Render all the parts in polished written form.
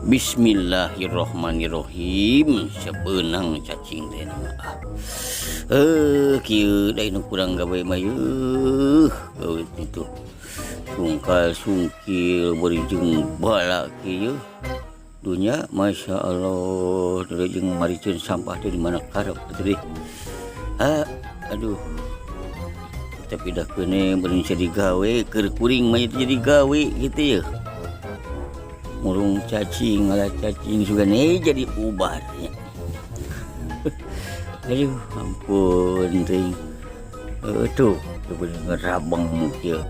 Bismillahirrahmanirrahim. Sebenang cacing teh kieu da nu kurang gawe mah gawe itu sungkal sungkil beri jeung bala kieu dunya masya Allah dari jeung mariceun sampah teh di mana karep teh aduh tapi dah kene beureun jadi gawe keur kuring mah jadi gawe gitu ya. Murung cacing, ngalah cacing juga nih jadi ubar ya. Aduh, ampun ting. Tuh bener rabang kieu.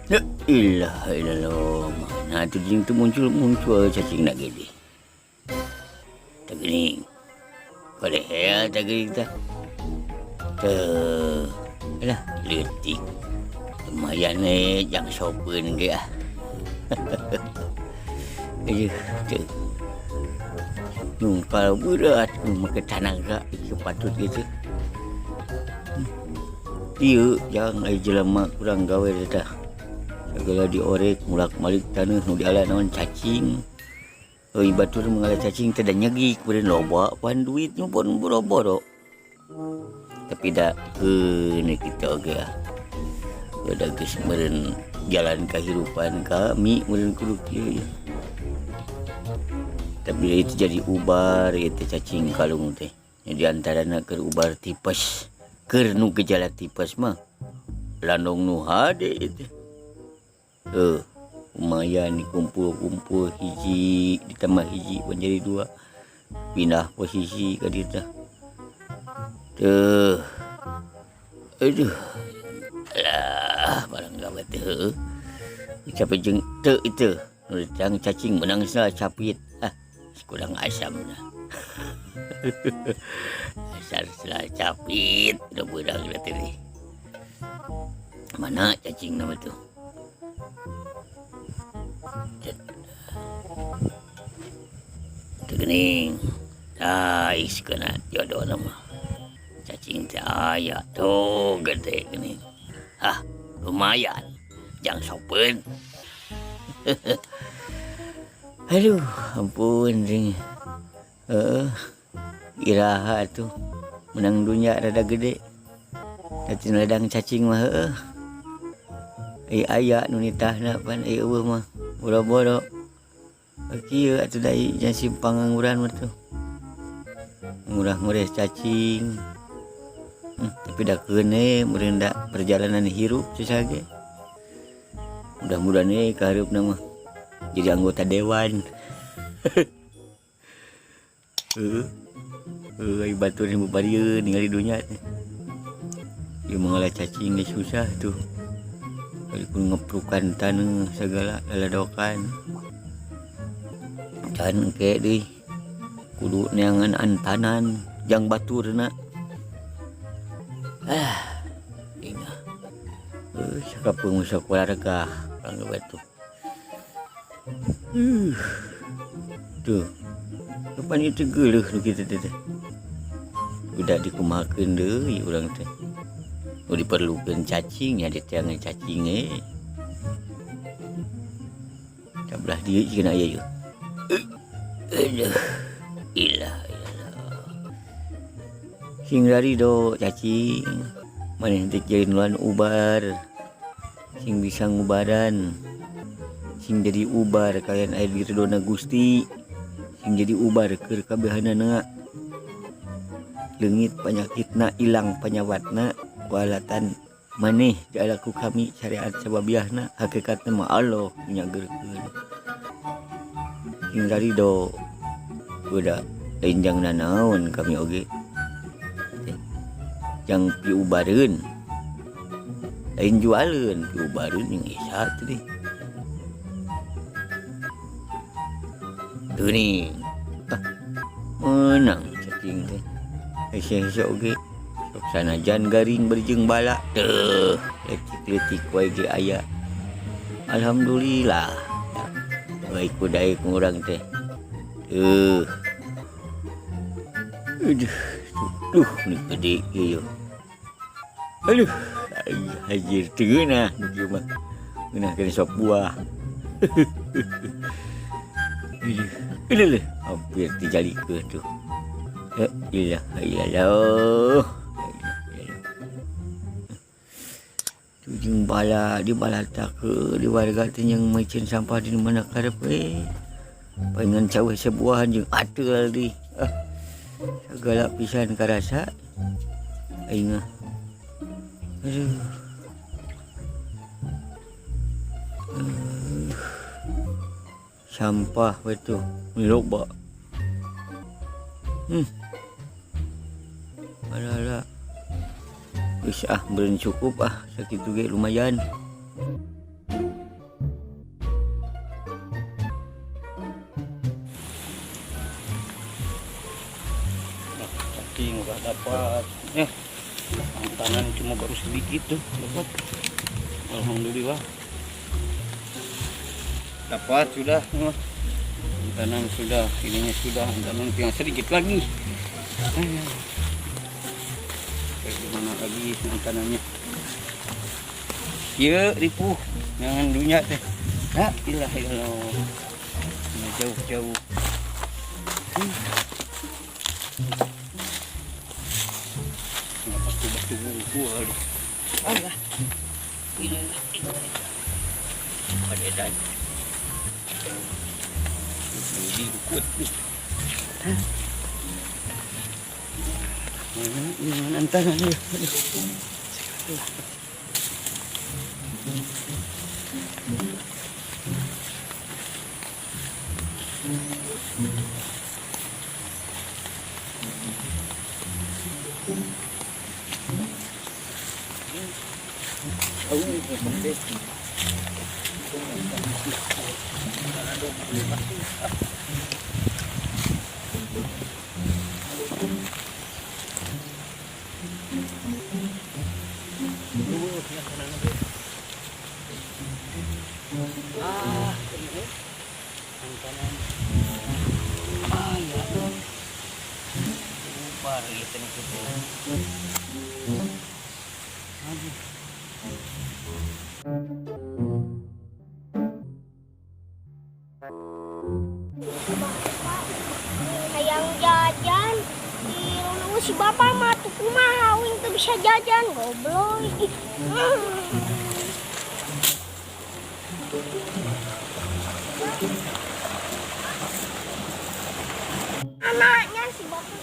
La ilaha illallah. Nah, tuh jeung tuh muncul cacing na gede. Tah geuning. Kadehea tah geuning tah. Teuh. Alah, leutik. Lumayan jang sopeun ge ah. Tuh nungkal berat make tanaga patut gitu. Ieu jang ai jelema kurang gawe tah. Segala diorek mulak-malik taneuh nu diala naon cacing. Euy batur mangala cacing teh da nyegik beureun loba pan duit nu pun boro-boro. Tapi da ini kita oge ah. Udah geus meureun jalan kehidupan kami meureun kudu kieu ya. Tapi itu jadi ubar itu cacing kalung teh. Di antarana keur ubar tipes, keur nu gejala tipes mah landong nu hade itu. Lumayan dikumpul-kumpul hiji ditambah hiji menjadi dua. Pindah posisi ka dieu teh. Aduh. Lah barang gawe teh. Capek jeung teu itu. Nu cacing menang salah capit. Kurang asam lah. Asal selah capit udah budak lihat ini. Mana cacing nama tu? Tegening. Ais kena jodoh nama. Cacing teh aya tuh gede geuning. Lumayan. Jang sopeun. Aduh, ampun ring. Iraha tuh menang dunia rada gede. Tapi ladang cacing mah aya nu nitahna pan eueuh mah boro-boro. Kieu atuh dai nya simpang ngangguran mah tuh. Murah-murah cacing. Tapi da keune meureun da perjalanan hirup sesage. Mudah-mudahan kaharupna mah jadi anggota dewan. Batur yang bebarieun ningali dunya teh. Ieu mangala cacing geus susah tuh. Kalipun ngeprukan taneuh sagala laladokan. Can engke deui. Kudu neangan antanan jang baturna. Ingat. Sakapeung sok warga kanggo batu. Tuh kapan itu geuleuh nu kitu teh. Udah dikumahakeun deui urang teh. Nu diperlukeun cacing nya diteangan cacing Tablah dieu cina aya yeuh. Aduh. Ilah. Sing dari do cacing maneh teh jadi nuan ubar. Sing bisa ngubaran. Sing jadi ubar kalian air di ridona Gusti. Sing jadi ubar keur kabehanana. Leungit panyakitna ilang panyawatna kualatan maneh dialaku kami syariat sababiahna hakikatna mah Allah nyageurkeun. Sing dari do udah lain jang nanaon kami oge. Jang piubareun. Lain jualeun piubareun yang esa teh deh. Tuh nih, menang cacing teh. Hese-hese oge, sok sanajan garing berjeng bala. Tuh, letik-letik wae ge aya. Alhamdulillah. Baik kudaek ngurang teh. Tuh. Aduh, ini gede ieu. Aduh, hajir tegeunah nu kieu mah. Ngeunah kene sop buah. Ini hampir terjadi ke tu. Ya ilah. Tujung bala di bala tak ke di warga yang macam sampah di mana karep pengen cawai sebuah jeung atul di segala pisan karasa aing aduh sampah betul loba ala wis belum cukup sakit juga lumayan. Tapi nggak dapat tangan cuma baru sedikit tuh dapat. Alhamdulillah dapat sudah tangan sudah ininya sudah tangan tinggal sedikit lagi. Gimana lagi tangannya? Ya ripuh jangan dunia teh. La ilaha illallah. Jauh-jauh. Batu buku aduh. Allah. Ilah. Ada dan. Ini kuat nih. Ini antaran dia. Hayang jajan di rumah si bapak mah tuh kumaha wing tuh bisa jajan goblok. Anaknya si bapak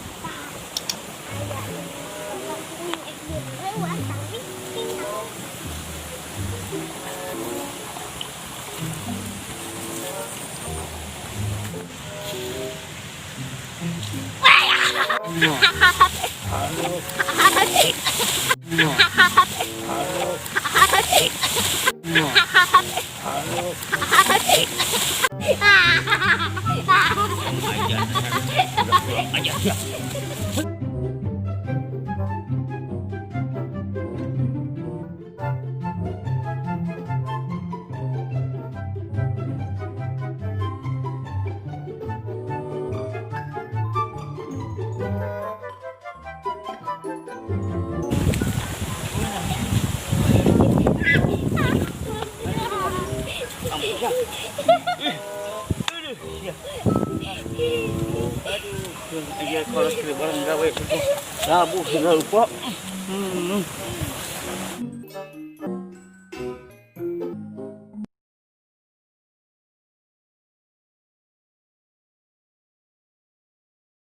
Aduh, kalau barang gawe itu. Labu sudah lupa.